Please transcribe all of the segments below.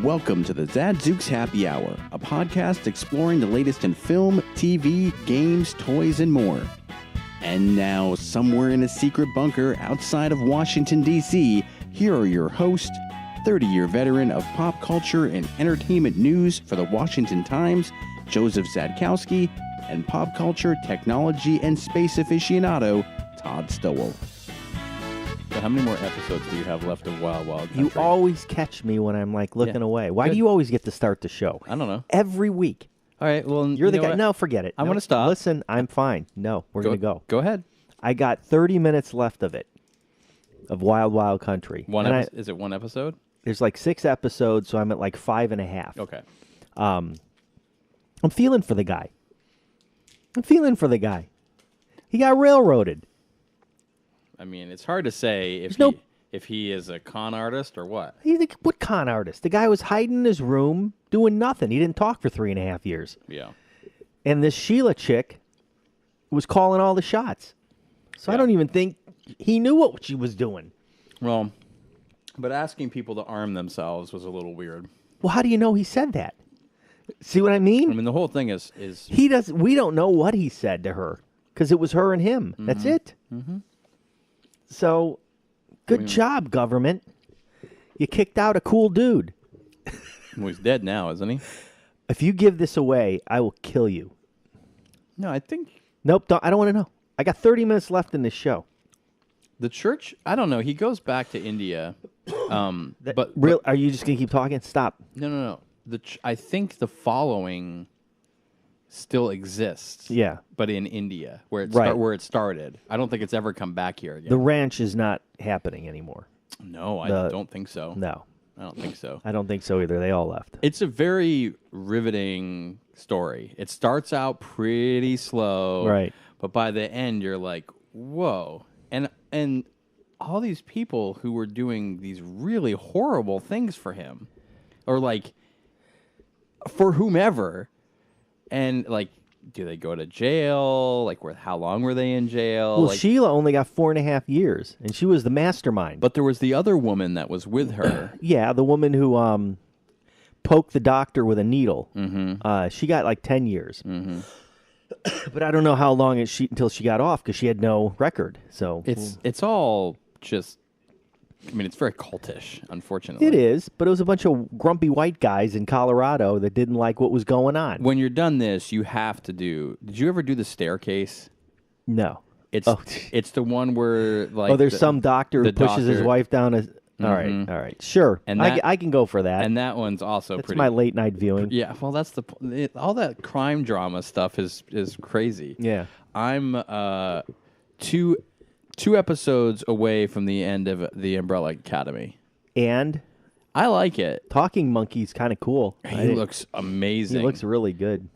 Welcome to the Zadzooks Happy Hour, a podcast exploring the latest in film, TV, games, toys, and more. And now, somewhere in a secret bunker outside of Washington, D.C., here are your hosts, 30-year veteran of pop culture and entertainment news for the Washington Times, Joseph Zadkowski, and pop culture, technology, and space aficionado, Todd Stowell. So how many more episodes do you have left of Wild Wild Country? You always catch me when I'm like looking away. Why do you always get to start the show? I don't know. Every week. All right, well, You're the guy. No, forget it. I want to stop. Listen, I'm fine. No, we're going to go. Go ahead. I got 30 minutes left of it, of Wild Wild Country. Is it one episode? There's like 6 episodes, so I'm at like 5.5. Okay. I'm feeling for the guy. He got railroaded. I mean, it's hard to say if he is a con artist or what. What con artist? The guy was hiding in his room doing nothing. He didn't talk for 3.5 years. Yeah. And this Sheila chick was calling all the shots. So I don't even think he knew what she was doing. Well, but asking people to arm themselves was a little weird. Well, how do you know he said that? See what I mean? I mean, the whole thing is we don't know what he said to her because it was her and him. Mm-hmm. That's it. Mm-hmm. So, good job, government. You kicked out a cool dude. Well, he's dead now, isn't he? If you give this away, I will kill you. No, I think... Nope, I don't want to know. I got 30 minutes left in this show. The church, I don't know. He goes back to India. Are you just going to keep talking? Stop. No. I think the following still exists. Yeah. But in India, where it started. I don't think it's ever come back here again. The ranch is not happening anymore. No, I don't think so. No. I don't think so. I don't think so either. They all left. It's a very riveting story. It starts out pretty slow. Right. But by the end, you're like, whoa. And all these people who were doing these really horrible things for him, or like, for whomever, and like, do they go to jail? Like, how long were they in jail? Well, Sheila only got 4.5 years, and she was the mastermind. But there was the other woman that was with her. Yeah, the woman who poked the doctor with a needle. Mm-hmm. She got like 10 years. Mm-hmm. But I don't know how long until she got off because she had no record. So it's all just. I mean, it's very cultish, unfortunately. It is, but it was a bunch of grumpy white guys in Colorado that didn't like what was going on. When you're done this, you have to do... Did you ever do the staircase? No. It's the one where... like there's some doctor who pushes his wife down a... All right. Sure. And I can go for that. And that one's also That's pretty... my late night viewing. Yeah, well, that's all that crime drama stuff is crazy. Yeah. I'm two episodes away from the end of The Umbrella Academy. And? I like it. Talking Monkey's kind of cool. He looks amazing. He looks really good.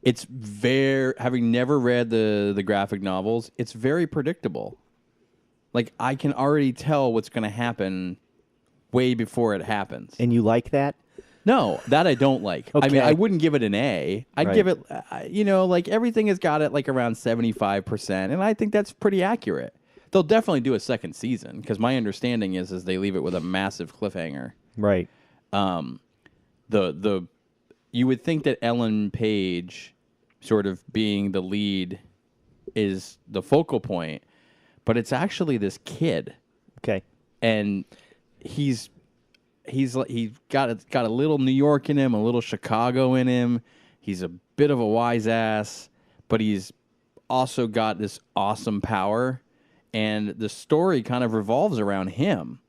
It's having never read the graphic novels, it's very predictable. Like, I can already tell what's going to happen way before it happens. And you like that? No, that I don't like. Okay. I mean, I wouldn't give it an A. I'd give it, like everything has got it like around 75%, and I think that's pretty accurate. They'll definitely do a second season because my understanding is they leave it with a massive cliffhanger. Right. You would think that Ellen Page, sort of being the lead, is the focal point, but it's actually this kid. Okay. And he's got a little New York in him, a little Chicago in him. He's a bit of a wise ass, but he's also got this awesome power, and the story kind of revolves around him,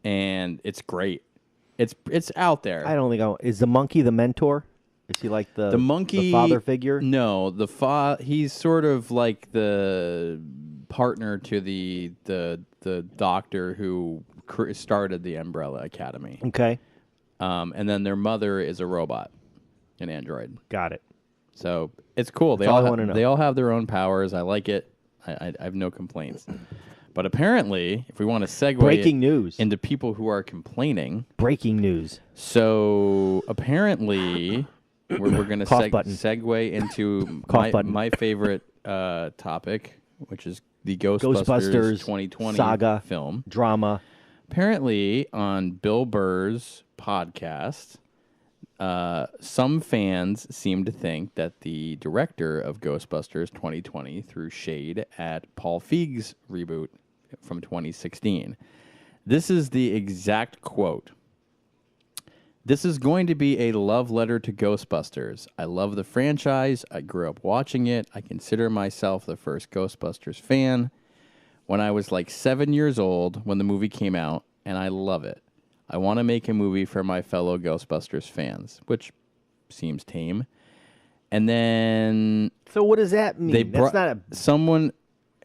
and it's great. It's out there. I don't think is the monkey the mentor? Is he like the monkey, the father figure? No, he's sort of like the partner to the doctor who started the Umbrella Academy. Okay. And then their mother is a robot, an android. Got it. So it's cool. They all have their own powers. I like it. I have no complaints. But apparently, if we want to segue into people who are complaining. Breaking news. So apparently, we're going to segue into my favorite topic, which is the Ghostbusters 2020 saga film. Drama. Apparently, on Bill Burr's podcast, some fans seem to think that the director of Ghostbusters 2020 threw shade at Paul Feig's reboot from 2016. This is the exact quote. "This is going to be a love letter to Ghostbusters. I love the franchise. I grew up watching it. I consider myself the first Ghostbusters fan when I was like 7 years old when the movie came out, and I love it. I want to make a movie for my fellow Ghostbusters fans," which seems tame. And then So what does that mean? That's not a...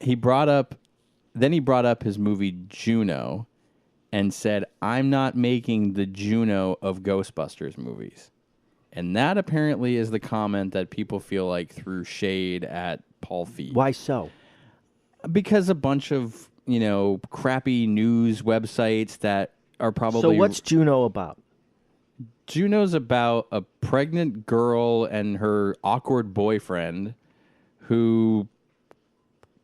he brought up his movie Juno and said, "I'm not making the Juno of Ghostbusters movies." And that apparently is the comment that people feel like threw shade at Paul Feig. Why so? Because a bunch of, crappy news websites that are probably... So what's Juno about? Juno's about a pregnant girl and her awkward boyfriend who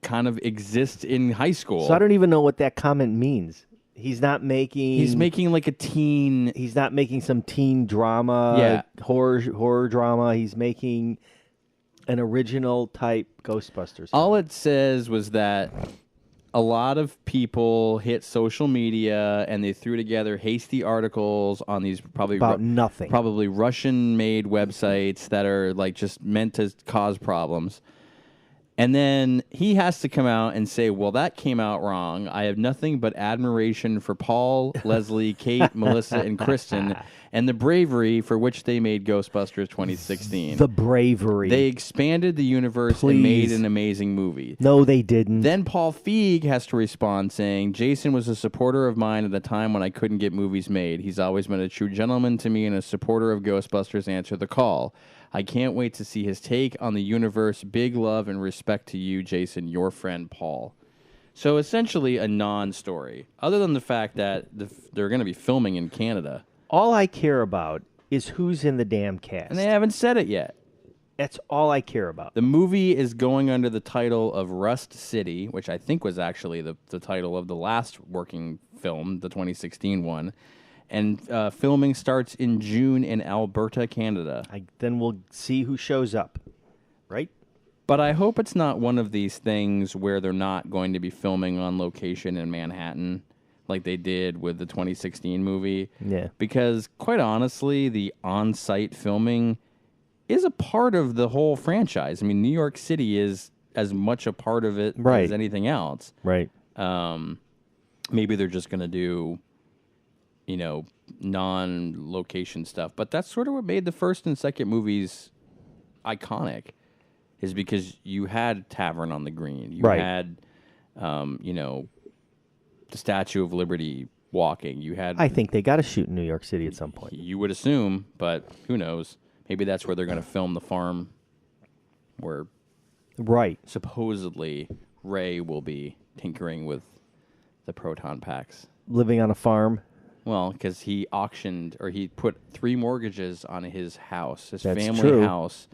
kind of exist in high school. So I don't even know what that comment means. He's making like a teen... He's not making some teen drama, horror drama. He's making an original type Ghostbusters. All it says was that a lot of people hit social media and they threw together hasty articles on these nothing. Probably Russian-made websites that are like just meant to cause problems. And then he has to come out and say, "Well, that came out wrong. I have nothing but admiration for Paul, Leslie, Kate, Melissa, and Kristen, and the bravery for which they made Ghostbusters 2016. The bravery. They expanded the universe and made an amazing movie." No, they didn't. Then Paul Feig has to respond saying, "Jason was a supporter of mine at a time when I couldn't get movies made. He's always been a true gentleman to me and a supporter of Ghostbusters. Answer the call. I can't wait to see his take on the universe. Big love and respect to you, Jason, your friend Paul." So essentially a non-story, other than the fact that they're going to be filming in Canada. All I care about is who's in the damn cast. And they haven't said it yet. That's all I care about. The movie is going under the title of Rust City, which I think was actually the title of the last working film, the 2016 one. And filming starts in June in Alberta, Canada. Then we'll see who shows up, right? But I hope it's not one of these things where they're not going to be filming on location in Manhattan like they did with the 2016 movie. Yeah. Because, quite honestly, the on-site filming is a part of the whole franchise. I mean, New York City is as much a part of it as anything else. Right. Maybe they're just going to do... non-location stuff. But that's sort of what made the first and second movies iconic, is because you had Tavern on the Green. You had, the Statue of Liberty walking. You had... I think they got to shoot in New York City at some point. You would assume, but who knows? Maybe that's where they're going to film the farm where supposedly Ray will be tinkering with the proton packs. Living on a farm. Well, because he auctioned, or he put 3 mortgages on his house, his That's family true. house,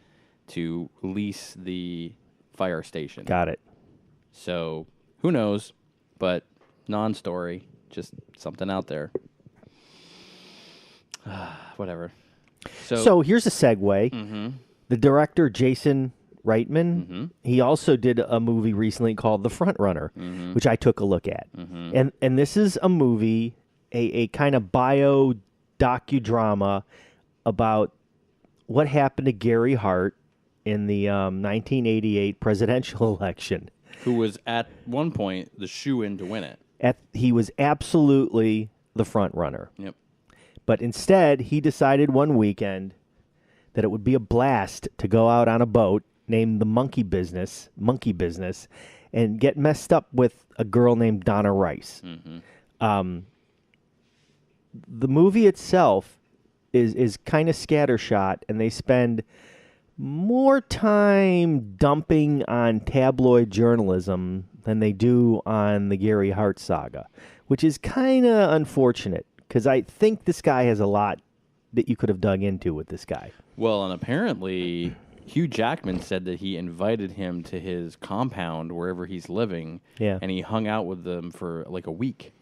to lease the fire station. Got it. So, who knows? But non-story, just something out there. Whatever. So here's a segue. Mm-hmm. The director, Jason Reitman, he also did a movie recently called The Front Runner, which I took a look at. And this is a movie... A kind of bio docudrama about what happened to Gary Hart in the 1988 presidential election. Who was at one point the shoo-in to win it. He was absolutely the front runner. Yep. But instead, he decided one weekend that it would be a blast to go out on a boat named the Monkey Business, and get messed up with a girl named Donna Rice. The movie itself is kind of scattershot, and they spend more time dumping on tabloid journalism than they do on the Gary Hart saga, which is kind of unfortunate, because I think this guy has a lot that you could have dug into with this guy. Well, and apparently Hugh Jackman said that he invited him to his compound wherever he's living, and he hung out with them for like a week.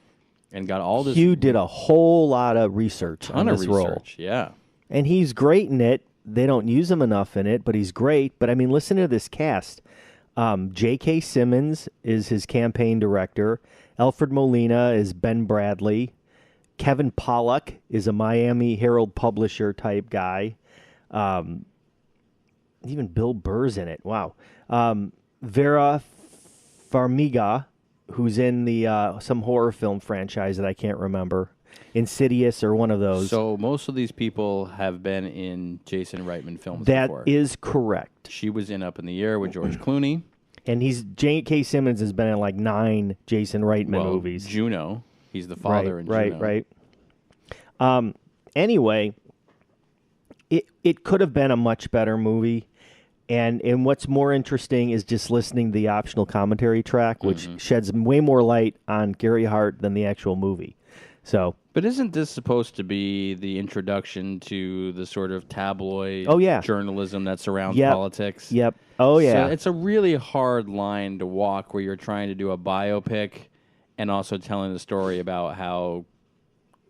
And got all this. Hugh did a whole lot of research on this role. Yeah. And he's great in it. They don't use him enough in it, but he's great. But, I mean, listen to this cast. J.K. Simmons is his campaign director. Alfred Molina is Ben Bradley. Kevin Pollak is a Miami Herald publisher type guy. Even Bill Burr's in it. Wow. Vera Farmiga, who's in the some horror film franchise that I can't remember. Insidious or one of those. So most of these people have been in Jason Reitman films before. That is correct. She was in Up in the Air with George Clooney. And J.K. Simmons has been in like 9 Jason Reitman movies. Juno. He's the father in Juno. Right. Anyway, it could have been a much better movie. And what's more interesting is just listening to the optional commentary track, which sheds way more light on Gary Hart than the actual movie. So, but isn't this supposed to be the introduction to the sort of tabloid journalism that surrounds politics? Yep. Oh, yeah. So it's a really hard line to walk where you're trying to do a biopic and also telling the story about how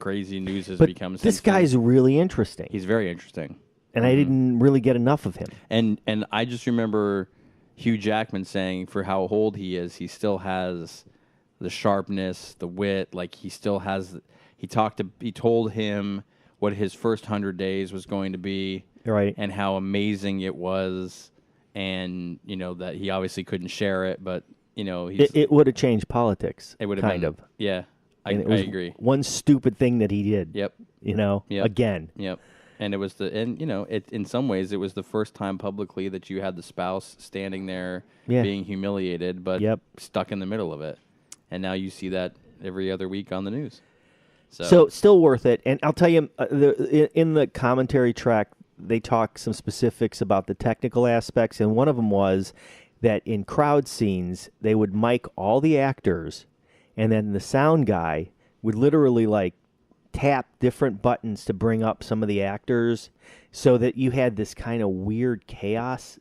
crazy news has become. This guy's really interesting. He's very interesting. And I didn't really get enough of him. And I just remember Hugh Jackman saying for how old he is, he still has the sharpness, the wit, like he still has. He told him what his first 100 days was going to be, right? And how amazing it was, and that he obviously couldn't share it, but it would have changed politics. It would have kind of, yeah. I agree. One stupid thing that he did. Yep. Again. Yep. And it was in some ways it was the first time publicly that you had the spouse standing there being humiliated, but stuck in the middle of it. And now you see that every other week on the news. So still worth it. And I'll tell you, in the commentary track, they talk some specifics about the technical aspects. And one of them was that in crowd scenes, they would mic all the actors, and then the sound guy would literally tap different buttons to bring up some of the actors so that you had this kind of weird chaos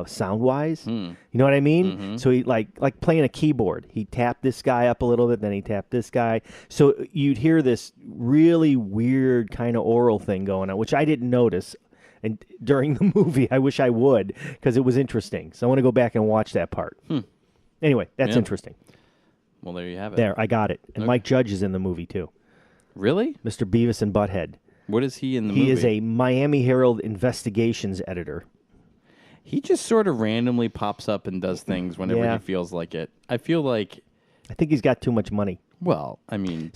sound-wise. You know what I mean? Mm-hmm. So he like playing a keyboard. He tapped this guy up a little bit, then he tapped this guy. So you'd hear this really weird kind of oral thing going on, which I didn't notice and during the movie. I wish I would, because it was interesting. So I want to go back and watch that part. Anyway, that's interesting. Well, there you have it. There, I got it. And Mike Judge is in the movie, too. Really? Mr. Beavis and Butthead. What is he in the movie? He is a Miami Herald investigations editor. He just sort of randomly pops up and does things whenever he feels like it. I think he's got too much money. Well, I mean...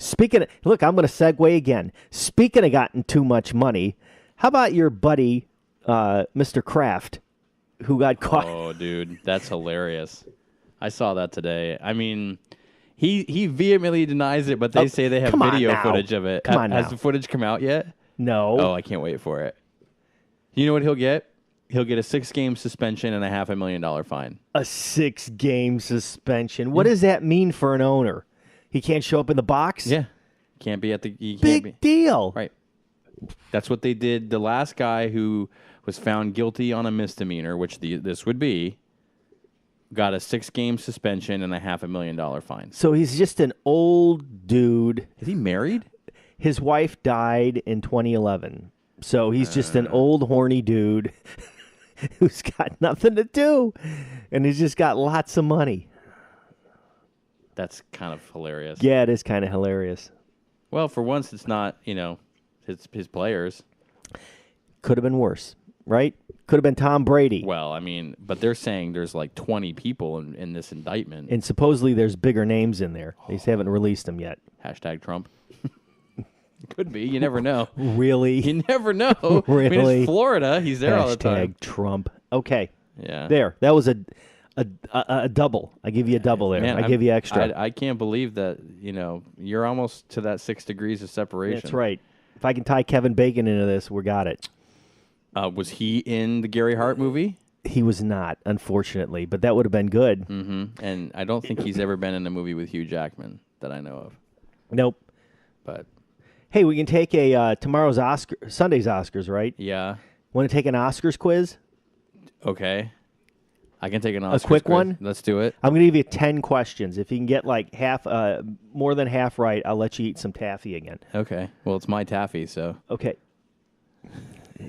Look, I'm going to segue again. Speaking of gotten too much money, how about your buddy, Mr. Kraft, who got caught... Oh, dude, that's hilarious. I saw that today. I mean... He vehemently denies it, but they say they have video footage of it. Has the footage come out yet? No. Oh, I can't wait for it. You know what he'll get? He'll get a 6-game suspension and a $500,000 fine. A 6-game suspension. What does that mean for an owner? He can't show up in the box? Yeah. Can't be at the... Big deal. Right. That's what they did. The last guy who was found guilty on a misdemeanor, which this would be, got a 6-game suspension and a $500,000 fine. So he's just an old dude. Is he married? His wife died in 2011. So he's just an old, horny dude who's got nothing to do. And he's just got lots of money. That's kind of hilarious. Yeah, it is kind of hilarious. Well, for once, it's not, his players. Could have been worse, right? Could have been Tom Brady. Well, I mean, but they're saying there's like 20 people in this indictment. And supposedly there's bigger names in there. They just haven't released them yet. Hashtag Trump. Could be. You never know. Really? You never know. Really? I mean, it's Florida. He's there all the time. Hashtag Trump. Okay. Yeah. There. That was a double. I give you a double there. Man, I give you extra. I can't believe that, you're almost to that 6 degrees of separation. That's right. If I can tie Kevin Bacon into this, we got it. Was he in the Gary Hart movie? He was not, unfortunately, but that would have been good. Mm-hmm. And I don't think he's ever been in a movie with Hugh Jackman that I know of. Nope. But hey, we can take a tomorrow's Sunday's Oscars, right? Yeah. Want to take an Oscars quiz? Okay. I can take an Oscar. quick one? Let's do it. I'm going to give you 10 questions. If you can get like more than half right, I'll let you eat some taffy again. Okay. Well, it's my taffy, so. Okay.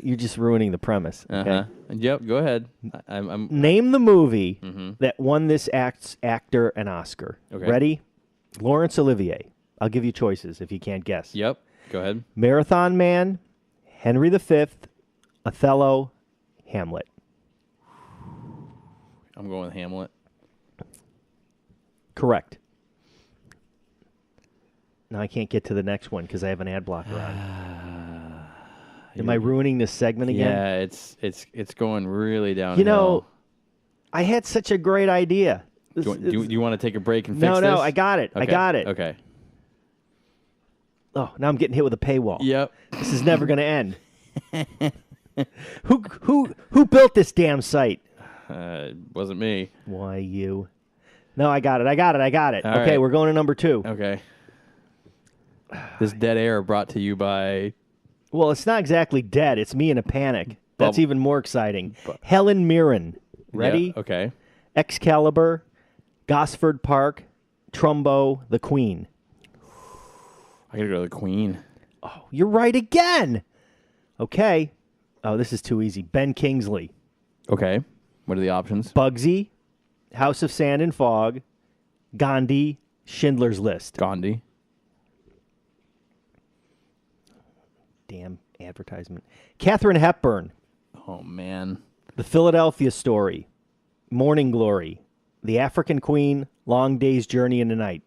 You're just ruining the premise. Okay? Yep, go ahead. I'm Name the movie that won this actor an Oscar. Okay. Ready? Laurence Olivier. I'll give you choices if you can't guess. Yep, go ahead. Marathon Man, Henry V, Othello, Hamlet. I'm going with Hamlet. Correct. Now I can't get to the next one because I have an ad blocker on. Am I ruining this segment again? Yeah, it's going really downhill. You know, I had such a great idea. Do you want to take a break and fix this? No, I got it. Okay. I got it. Okay. Oh, now I'm getting hit with a paywall. Yep. This is never going to end. Who built this damn site? It wasn't me. Why you? No, I got it. All Okay, right. we're going to number 2. Okay. This dead air brought to you by... Well, it's not exactly dead. It's me in a panic. That's even more exciting. Helen Mirren. Ready? Yeah, okay. Excalibur, Gosford Park, Trumbo, The Queen. I gotta go to the Queen. Oh, you're right again. Okay. Oh, this is too easy. Ben Kingsley. Okay. What are the options? Bugsy, House of Sand and Fog, Gandhi, Schindler's List. Gandhi. Damn advertisement. Katharine Hepburn. Oh, man. The Philadelphia Story, Morning Glory, The African Queen, Long Day's Journey in the Night.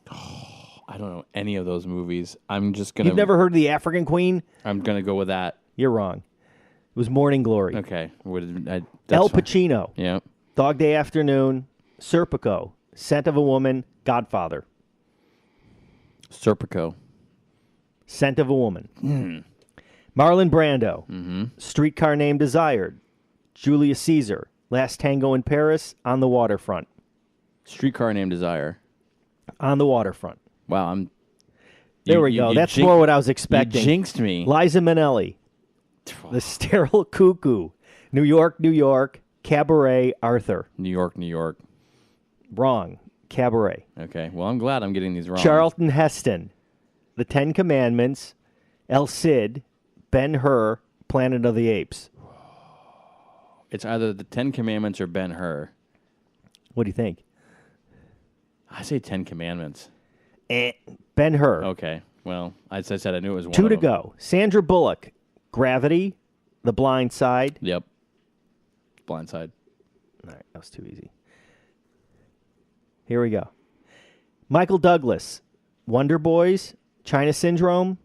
I don't know any of those movies. I'm just gonna... You've never heard of The African Queen? I'm gonna go with that. You're wrong. It was Morning Glory. Okay. That's El fine. Pacino, Yeah. Dog Day Afternoon, Serpico, Scent of a Woman, Godfather. Serpico. Scent of a Woman. Marlon Brando, Streetcar Named Desired, Julius Caesar, Last Tango in Paris, On the Waterfront. Streetcar Named Desire. On the Waterfront. Wow, There we go. That's more what I was expecting. You jinxed me. Liza Minnelli, The Sterile Cuckoo, New York, New York, Cabaret, Arthur. New York, New York. Wrong. Cabaret. Okay. Well, I'm glad I'm getting these wrong. Charlton Heston, The Ten Commandments, El Cid, Ben-Hur, Planet of the Apes. It's either the 10 Commandments or Ben-Hur. What do you think? I say 10 Commandments. Ben-Hur. Okay. Well, as I said, I knew it was one 2 of to them. go. Sandra Bullock, Gravity, The Blind Side. Yep. Blind Side. All right, that was too easy. Here we go. Michael Douglas, Wonder Boys, China Syndrome,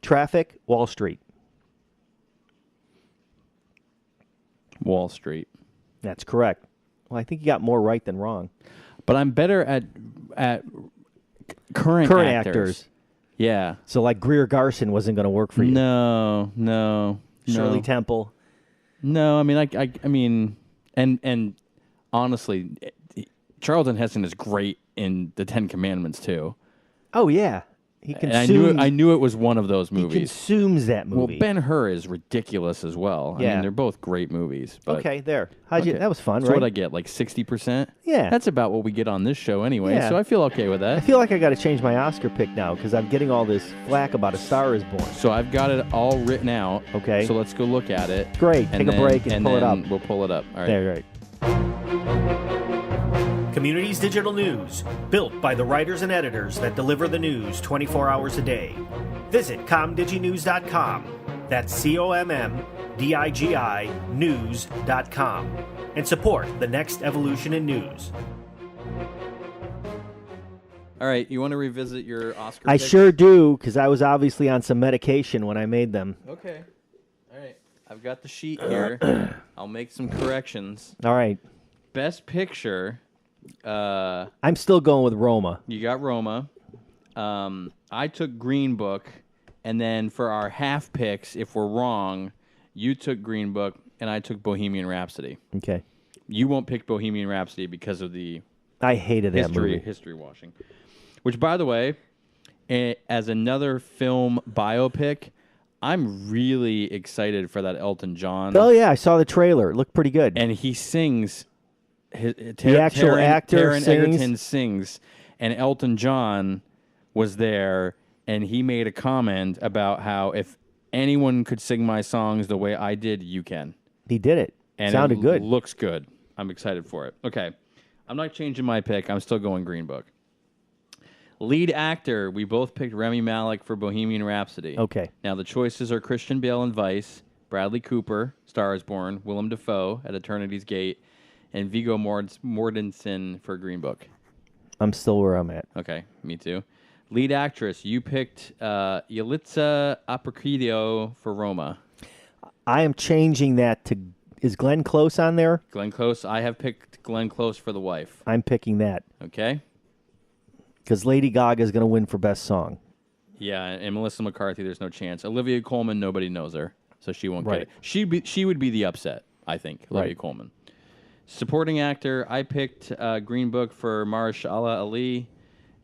Traffic, Wall Street. Wall Street. That's correct. Well, I think you got more right than wrong. But I'm better at current actors. Yeah. So, like, Greer Garson wasn't going to work for you. No. Shirley Temple. No, I mean, I mean, and honestly, Charlton Heston is great in the 10 Commandments too. Oh yeah, he consumes. And I knew it was one of those He movies. consumes that movie. Well, Ben-Hur is ridiculous as well. I Yeah. mean, they're both great movies. But Okay, there. How'd you? Okay. That was fun, So right? what I get, like 60%? Yeah. That's about what we get on this show anyway, Yeah. so I feel okay with I that. feel like I got to change my Oscar pick now because I'm getting all this flack about A Star Is Born. So I've got it all written out. Okay. So let's go look at it. Great. Take a break and pull it then up. We'll pull it up. All right. There, right. Communities Digital News, built by the writers and editors that deliver the news 24 hours a day. Visit comdiginews.com. That's COMMDIGI news.com. And support the next evolution in news. All right. You want to revisit your Oscar I picks? sure do because I was obviously on some medication when I made them. Okay. All right. I've got the sheet here. I'll make some corrections. All right. Best Picture, I'm still going with Roma. you got Roma. I took Green Book. And then for our half picks, if we're wrong, you took Green Book and I took Bohemian Rhapsody. Okay. You won't pick Bohemian Rhapsody because of the I hated that movie. history washing. Which, by the way, as another film biopic, I'm really excited for that Elton John. Oh, yeah. I saw the trailer. It looked pretty good. And he sings The actual actor Taron sings? Egerton sings, and Elton John was there, and he made a comment about how if anyone could sing my songs the way I did, you can. He did it. And Sounded it good. Looks good. I'm excited for it. Okay. I'm not changing my pick. I'm still going Green Book. Lead actor, we both picked Rami Malek for Bohemian Rhapsody. Okay. Now, the choices are Christian Bale in Vice, Bradley Cooper, Star is Born, Willem Dafoe at Eternity's Gate, and Viggo Mortensen for Green Book. I'm still where I'm at. Okay, me too. Lead actress, you picked Yalitza Aparicio for Roma. I am changing that to... Is Glenn Close on there? Glenn Close, I have picked Glenn Close for The Wife. I'm picking that. Okay. Because Lady Gaga is going to win for Best Song. Yeah, and Melissa McCarthy, there's no chance. Olivia Colman, nobody knows her, so she won't Right. get it. She would be the upset, I think, Olivia Right. Colman. Supporting actor, I picked Green Book for Mahershala Ali,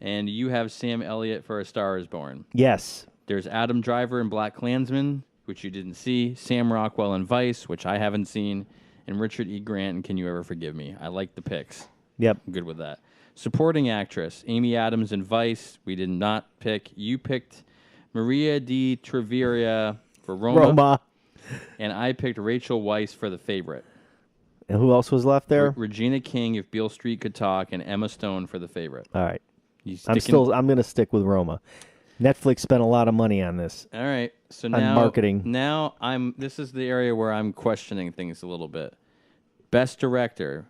and you have Sam Elliott for A Star is Born. Yes. There's Adam Driver in Black Klansman, which you didn't see, Sam Rockwell in Vice, which I haven't seen, and Richard E. Grant in Can You Ever Forgive Me? I like the picks. Yep. I'm good with that. Supporting actress, Amy Adams in Vice, we did not pick. You picked Maria di Treviria for Roma. And I picked Rachel Weisz for The Favorite. And who else was left there? Regina King, If Beale Street Could Talk, and Emma Stone for The Favorite. All right. You I'm going to stick with Roma. Netflix spent a lot of money on this. All right. So On now marketing. Now this is the area where I'm questioning things a little bit. Best director.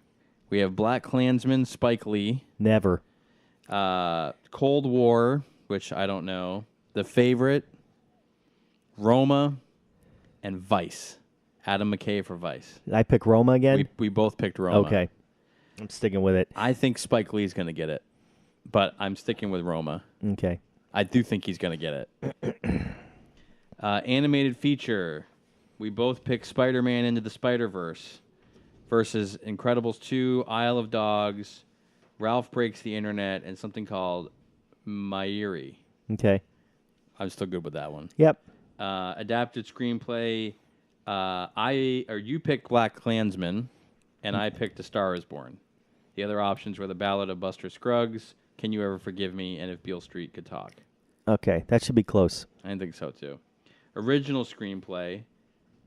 We have Black Klansman, Spike Lee. Never. Cold War, which I don't know. The Favorite, Roma, and Vice. Adam McKay for Vice. Did I pick Roma again? We both picked Roma. Okay. I'm sticking with it. I think Spike Lee's going to get it, but I'm sticking with Roma. Okay. I do think he's going to get it. Animated feature. We both picked Spider-Man Into the Spider-Verse versus Incredibles 2, Isle of Dogs, Ralph Breaks the Internet, and something called Mairi. Okay. I'm still good with that one. Yep. Adapted screenplay. You picked Black Klansman, and I picked A Star is Born. The other options were The Ballad of Buster Scruggs, Can You Ever Forgive Me, and If Beale Street Could Talk. Okay. That should be close. I think so, too. Original screenplay.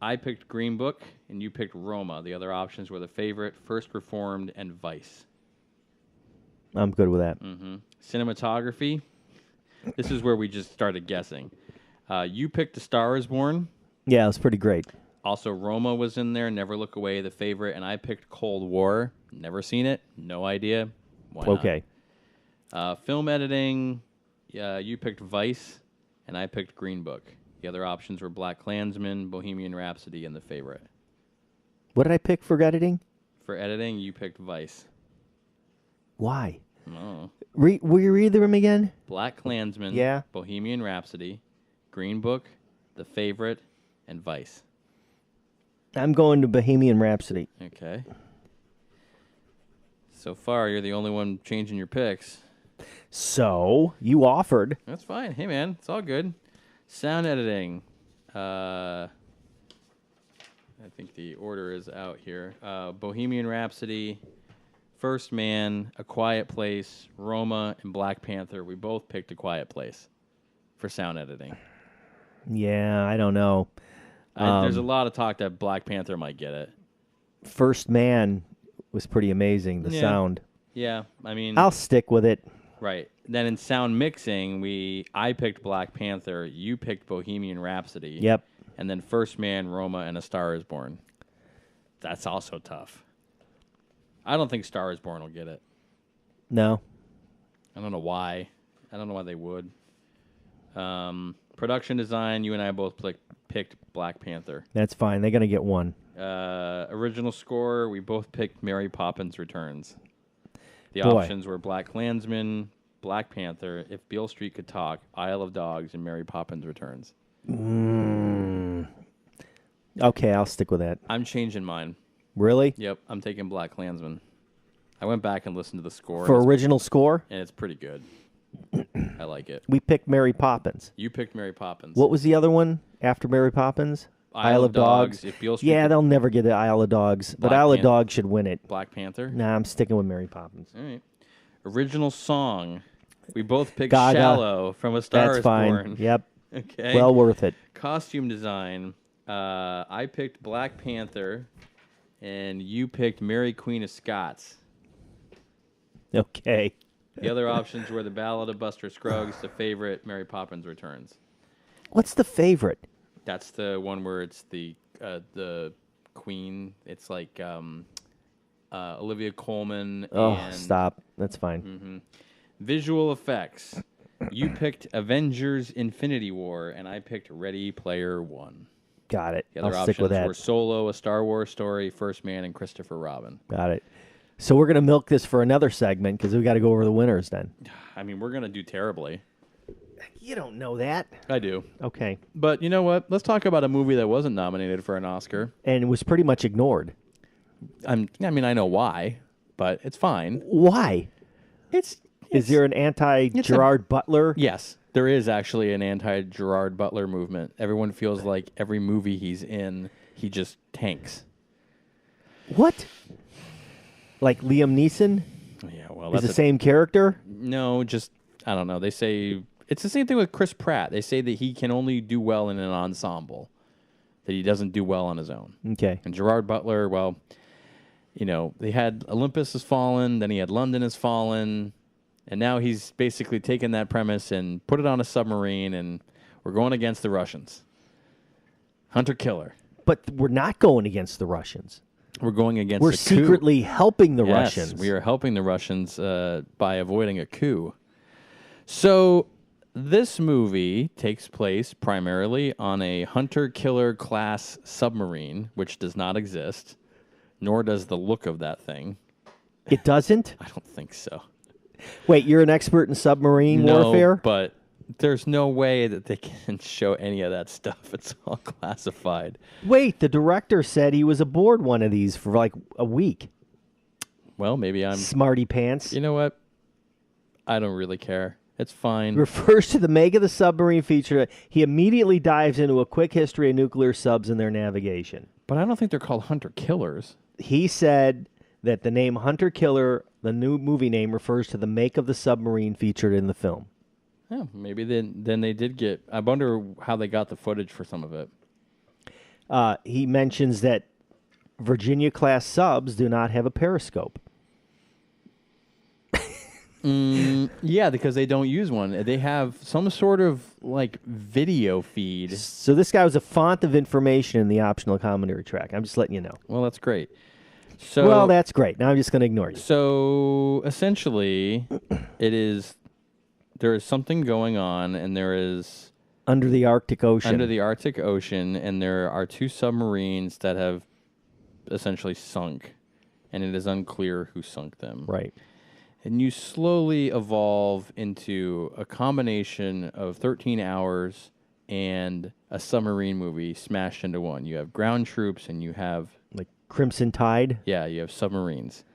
I picked Green Book, and you picked Roma. The other options were The Favorite, First Reformed, and Vice. I'm good with that. Cinematography. This is where we just started guessing. You picked A Star is Born. Yeah, it was pretty great. Also, Roma was in there, Never Look Away, The Favorite, and I picked Cold War. Never seen it. No idea. Why not? Okay. Film editing. You picked Vice, and I picked Green Book. The other options were Black Klansman, Bohemian Rhapsody, and The Favorite. What did I pick for editing? For editing, you picked Vice. Why? Oh. Will you read them again? Black Klansman, Yeah. Bohemian Rhapsody, Green Book, The Favorite, and Vice. I'm going to Bohemian Rhapsody. Okay. So far, you're the only one changing your picks. So, you offered. That's fine. Hey, man, it's all good. Sound editing. I think the order is out here. Bohemian Rhapsody, First Man, A Quiet Place, Roma, and Black Panther. We both picked A Quiet Place for sound editing. Yeah, I don't know. There's a lot of talk that Black Panther might get it. First Man was pretty amazing, the sound. Yeah, I mean... I'll stick with it. Right. Then in sound mixing, I picked Black Panther, you picked Bohemian Rhapsody. Yep. And then First Man, Roma, and A Star is Born. That's also tough. I don't think Star is Born will get it. No. I don't know why. I don't know why they would. Production design, you and I both picked Black Panther. That's fine. They're going to get one. Original score, we both picked Mary Poppins Returns. The Boy. options were Black Klansman, Black Panther, If Beale Street Could Talk, Isle of Dogs, and Mary Poppins Returns. Okay, I'll stick with that. I'm changing mine. Really? Yep, I'm taking Black Klansman. I went back and listened to the score. For original score? And it's pretty good. I like it. We picked Mary Poppins. You picked Mary Poppins. What was the other one after Mary Poppins? Isle of Dogs. If Beale Street Yeah, they'll never get the Isle of Dogs, but Isle of Dogs should win it. Black Panther. Nah, I'm sticking with Mary Poppins. All right. Original song. We both picked Gaga. Shallow from A Star That's Is fine. Born. Yep. Okay. Well worth it. Costume design. I picked Black Panther, and you picked Mary Queen of Scots. Okay. The other options were The Ballad of Buster Scruggs, The Favorite, Mary Poppins Returns. What's the favorite? That's the one where it's the queen. It's like Olivia Colman. Oh, and stop. That's fine. Visual effects. You picked Avengers Infinity War, and I picked Ready Player One. Got it. The other I'll stick with options that. were Solo, A Star Wars Story, First Man, and Christopher Robin. Got it. So we're going to milk this for another segment because we got to go over the winners then. I mean, we're going to do terribly. You don't know that. I do. Okay. But you know what? Let's talk about a movie that wasn't nominated for an Oscar. And it was pretty much ignored. I mean, I know why, but it's fine. Why? Is there an anti-Gerard Butler? Yes, there is actually an anti-Gerard Butler movement. Everyone feels like every movie he's in, he just tanks. What? Like Liam Neeson? Yeah, well, Is that's the same character? No, just, I don't know. They say, it's the same thing with Chris Pratt. They say that he can only do well in an ensemble, that he doesn't do well on his own. Okay. And Gerard Butler, well, you know, they had Olympus Has Fallen, then he had London Has Fallen, and now he's basically taken that premise and put it on a submarine, and we're going against the Russians. Hunter Killer. But we're not going against the Russians. We're going against We're a coup. secretly helping the Yes, Russians. we are helping the Russians by avoiding a coup. So this movie takes place primarily on a hunter-killer class submarine, which does not exist, nor does the look of that thing. It doesn't? I don't think so. Wait, you're an expert in submarine warfare? But there's no way that they can show any of that stuff. It's all classified. Wait, the director said he was aboard one of these for like a week. Well, maybe I'm... Smarty pants. You know what? I don't really care. It's fine. Refers to the make of the submarine feature. He immediately dives into a quick history of nuclear subs and their navigation. But I don't think they're called hunter-killers. He said that the name Hunter Killer, the new movie name, refers to the make of the submarine featured in the film. Yeah, maybe then they did get... I wonder how they got the footage for some of it. He mentions that Virginia-class subs do not have a periscope. Yeah, because they don't use one. They have some sort of, like, video feed. So this guy was a font of information in the optional commentary track. I'm just letting you know. Well, that's great. So, Well, that's great. Now I'm just going to ignore you. So, essentially, there is something going on, and there is... Under the Arctic Ocean. Under the Arctic Ocean, and there are two submarines that have essentially sunk, and it is unclear who sunk them. Right. And you slowly evolve into a combination of 13 Hours and a submarine movie smashed into one. You have ground troops, and you have... Like Crimson Tide? Yeah, you have submarines.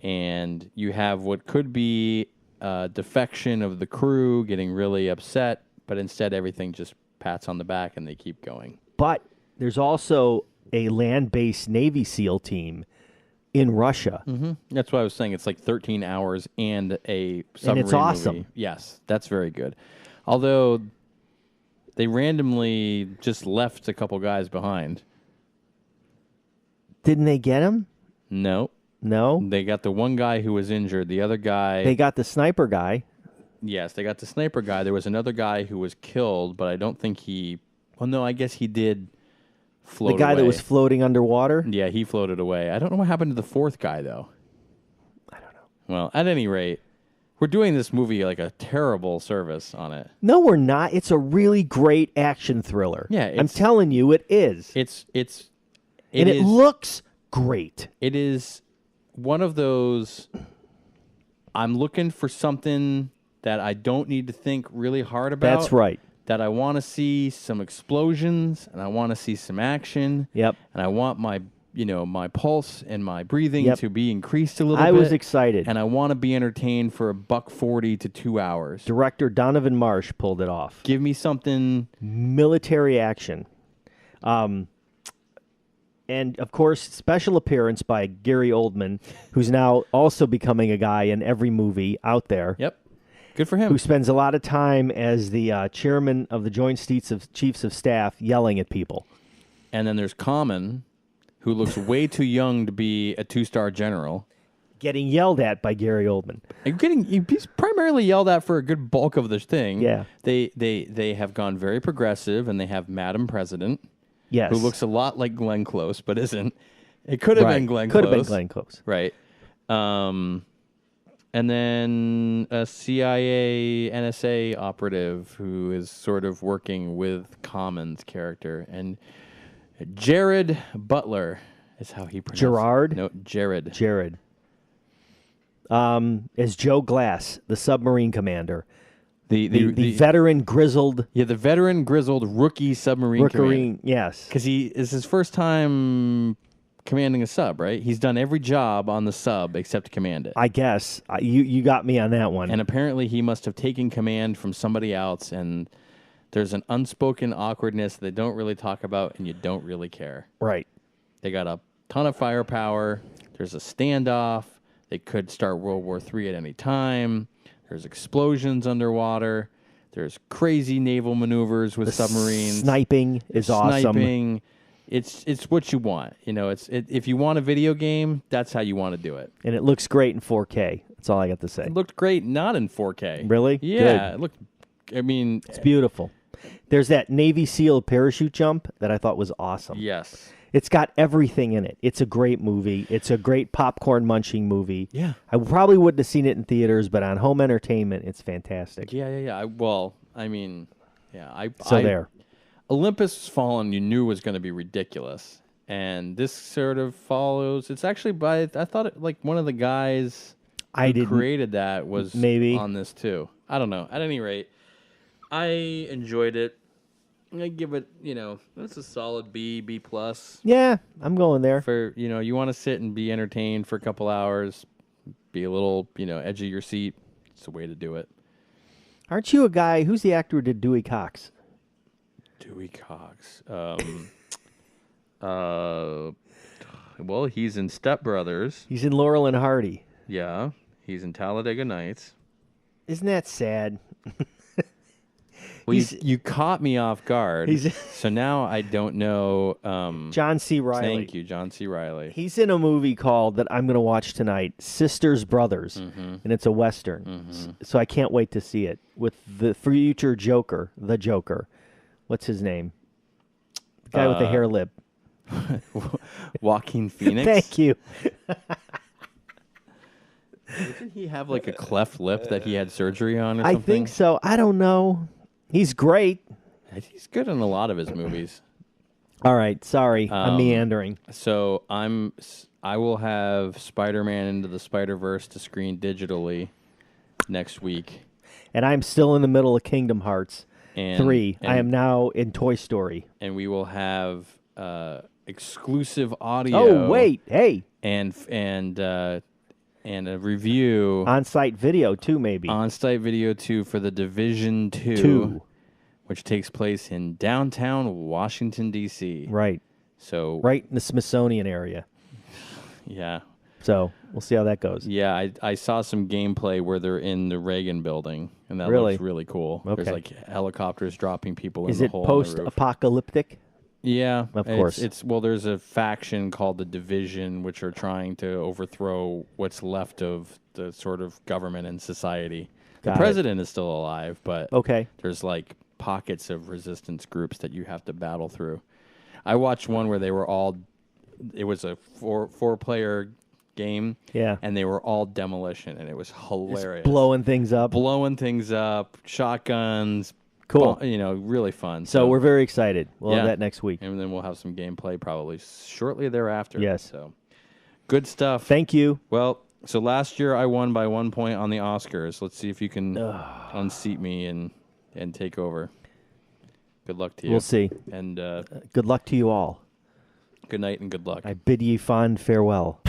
And you have what could be a defection of the crew getting really upset, but instead everything just pats on the back and they keep going. But there's also a land-based Navy SEAL team in Russia. Mm-hmm. That's what I was saying. It's like 13 Hours and a submarine And it's awesome. movie. Yes, that's very good. Although they randomly just left a couple guys behind. Didn't they get him? No. No? They got the one guy who was injured. The other guy... They got the sniper guy. Yes, they got the sniper guy. There was another guy who was killed, but I don't think he... Well, no, I guess he did float The guy away. that was floating underwater? Yeah, he floated away. I don't know what happened to the fourth guy, though. I don't know. Well, at any rate, we're doing this movie like a terrible service on it. No, we're not. It's a really great action thriller. Yeah, I'm it's- telling you, it is. It looks great. It is one of those... I'm looking for something that I don't need to think really hard about. That's right. That I want to see some explosions, and I want to see some action. Yep. And I want my pulse and my breathing Yep. to be increased a little bit. I was excited. And I want to be entertained for $140 to 2 hours. Director Donovan Marsh pulled it off. Give me something. Military action. And, of course, special appearance by Gary Oldman, who's now also becoming a guy in every movie out there. Yep. Good for him. Who spends a lot of time as the chairman of the Joint Chiefs of Staff yelling at people. And then there's Common, who looks way too young to be a 2-star general. Getting yelled at by Gary Oldman. And he's primarily yelled at for a good bulk of this thing. Yeah. They have gone very progressive, and they have Madam President. Yes. Who looks a lot like Glenn Close, but isn't. It could have been Glenn Close. Could have been Glenn Close. Right. And then a CIA, NSA operative who is sort of working with Common's character. And Jared Butler is how he pronounces it. Gerard? No, Jared. Jared. As Joe Glass, the submarine commander. The veteran grizzled... Yeah, the veteran grizzled rookie submarine commander. Yes. Because he is his first time commanding a sub, right? He's done every job on the sub except command it. I guess. You got me on that one. And apparently he must have taken command from somebody else, and there's an unspoken awkwardness they don't really talk about, and you don't really care. Right. They got a ton of firepower. There's a standoff. They could start World War III at any time. There's explosions underwater. There's crazy naval maneuvers with submarines. Sniping is awesome. Sniping. It's what you want. You know, if you want a video game, that's how you want to do it. And it looks great in 4K. That's all I got to say. It looked great not in 4K. Really? Yeah. Good. It looked, I mean... It's beautiful. There's that Navy SEAL parachute jump that I thought was awesome. Yes. It's got everything in it. It's a great movie. It's a great popcorn munching movie. Yeah. I probably wouldn't have seen it in theaters, but on home entertainment, it's fantastic. Yeah. There. Olympus Has Fallen, you knew was going to be ridiculous. And this sort of follows. It's actually I thought it, like one of the guys who created that was maybe on this too. I don't know. At any rate, I enjoyed it. I give it, it's a solid B+. Yeah, I'm going there. For, you want to sit and be entertained for a couple hours, be a little, edge of your seat. It's the way to do it. Aren't you a guy, who's the actor who did Dewey Cox? Dewey Cox. Well, he's in Step Brothers. He's in Laurel and Hardy. Yeah, he's in Talladega Nights. Isn't that sad? Well, you caught me off guard, so now I don't know. John C. Reilly. Thank you, John C. Reilly. He's in a movie called, that I'm going to watch tonight, Sisters Brothers, and it's a Western. So I can't wait to see it, with the future Joker, the Joker. What's his name? The guy with the hair lip. Joaquin Phoenix? Thank you. Didn't he have like a cleft lip that he had surgery on or something? I think so. I don't know. He's great. He's good in a lot of his movies. All right. Sorry. I'm meandering. So I will have Spider-Man Into the Spider-Verse to screen digitally next week. And I'm still in the middle of Kingdom Hearts 3. I am now in Toy Story. And we will have exclusive audio. Oh, wait. Hey. And a review. On-site video, too, maybe. On-site video, too, for The Division 2. Which takes place in downtown Washington, D.C. Right. So right in the Smithsonian area. Yeah. So we'll see how that goes. Yeah, I saw some gameplay where they're in the Reagan building, and that looks really cool. Okay. There's like helicopters dropping people in Is the it hole in the roof. post-apocalyptic? Yeah, of course. There's a faction called the Division, which are trying to overthrow what's left of the sort of government and society. The president is still alive, but there's like pockets of resistance groups that you have to battle through. I watched one where it was a four-player game, and they were all demolition, and it was hilarious. Just blowing things up, shotguns. Cool. Really fun. So we're very excited. We'll have that next week. And then we'll have some gameplay probably shortly thereafter. Yes. So good stuff. Thank you. Well, so last year I won by 1 point on the Oscars. Let's see if you can unseat me and take over. Good luck to you. We'll see. And good luck to you all. Good night and good luck. I bid ye fond farewell.